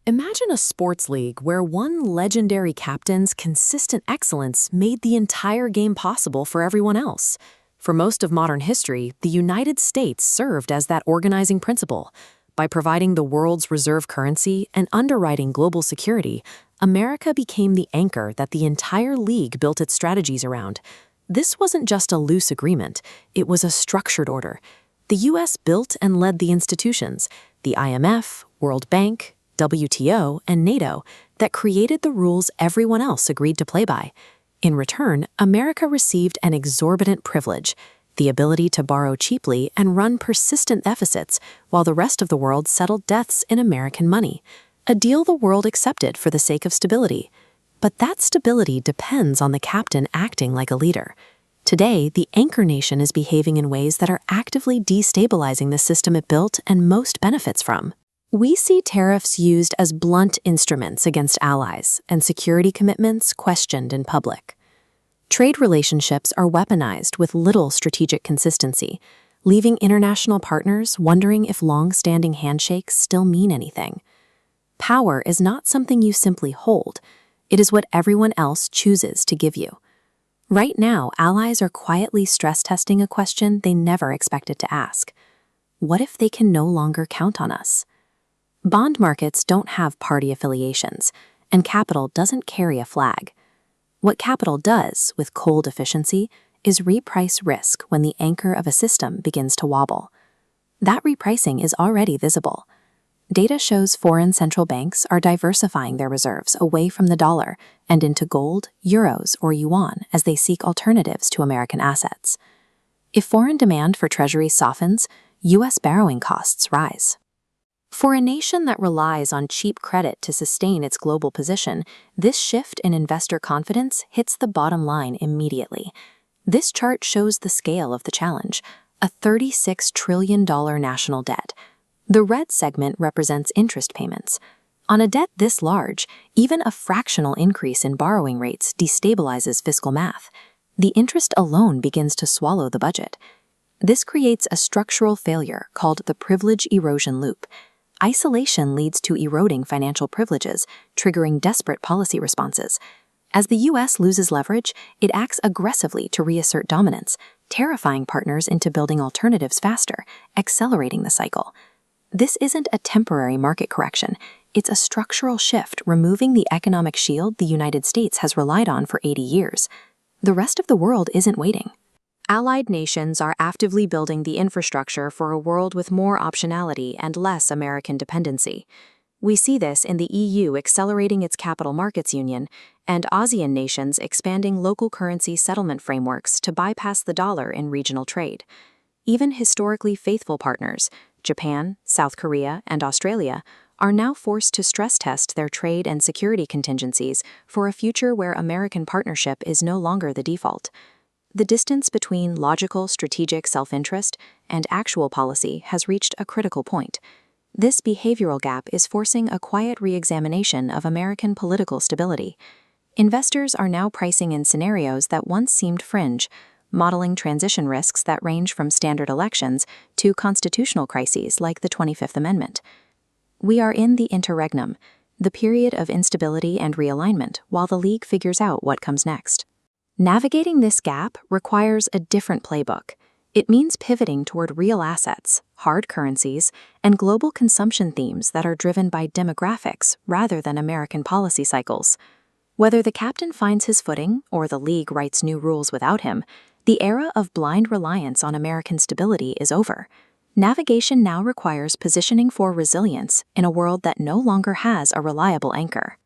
Imagine a sports league where one legendary captain's consistent excellence made the entire game possible for everyone else. For most of modern history, the United States served as that organizing principle. By providing the world's reserve currency and underwriting global security, America became the anchor that the entire league built its strategies around. This wasn't just a loose agreement, it was a structured order. The U.S. built and led the institutions, the IMF, World Bank, WTO, and NATO, that created the rules everyone else agreed to play by. In return, America received an exorbitant privilege, the ability to borrow cheaply and run persistent deficits, while the rest of the world settled debts in American money, a deal the world accepted for the sake of stability. But that stability depends on the captain acting like a leader. Today, the anchor nation is behaving in ways that are actively destabilizing the system it built and most benefits from. We see tariffs used as blunt instruments against allies and security commitments questioned in public. Trade relationships are weaponized with little strategic consistency, leaving international partners wondering if long-standing handshakes still mean anything. Power is not something you simply hold. It is what everyone else chooses to give you. Right now, allies are quietly stress-testing a question they never expected to ask. What if they can no longer count on us? Bond markets don't have party affiliations, and capital doesn't carry a flag. What capital does, with cold efficiency, is reprice risk when the anchor of a system begins to wobble. That repricing is already visible. Data shows foreign central banks are diversifying their reserves away from the dollar and into gold, euros, or yuan as they seek alternatives to American assets. If foreign demand for treasuries softens, U.S. borrowing costs rise. For a nation that relies on cheap credit to sustain its global position, this shift in investor confidence hits the bottom line immediately. This chart shows the scale of the challenge, a $36 trillion national debt. The red segment represents interest payments. On a debt this large, even a fractional increase in borrowing rates destabilizes fiscal math. The interest alone begins to swallow the budget. This creates a structural failure called the privilege erosion loop. Isolation leads to eroding financial privileges, triggering desperate policy responses. As the U.S. loses leverage, it acts aggressively to reassert dominance, terrifying partners into building alternatives faster, accelerating the cycle. This isn't a temporary market correction. It's a structural shift, removing the economic shield the United States has relied on for 80 years. The rest of the world isn't waiting. Allied nations are actively building the infrastructure for a world with more optionality and less American dependency. We see this in the EU accelerating its capital markets union and ASEAN nations expanding local currency settlement frameworks to bypass the dollar in regional trade. Even historically faithful partners, Japan, South Korea, and Australia, are now forced to stress test their trade and security contingencies for a future where American partnership is no longer the default. The distance between logical, strategic self-interest and actual policy has reached a critical point. This behavioral gap is forcing a quiet re-examination of American political stability. Investors are now pricing in scenarios that once seemed fringe, modeling transition risks that range from standard elections to constitutional crises like the 25th Amendment. We are in the interregnum, the period of instability and realignment, while the League figures out what comes next. Navigating this gap requires a different playbook. It means pivoting toward real assets, hard currencies, and global consumption themes that are driven by demographics rather than American policy cycles. Whether the captain finds his footing or the League writes new rules without him, the era of blind reliance on American stability is over. Navigation now requires positioning for resilience in a world that no longer has a reliable anchor.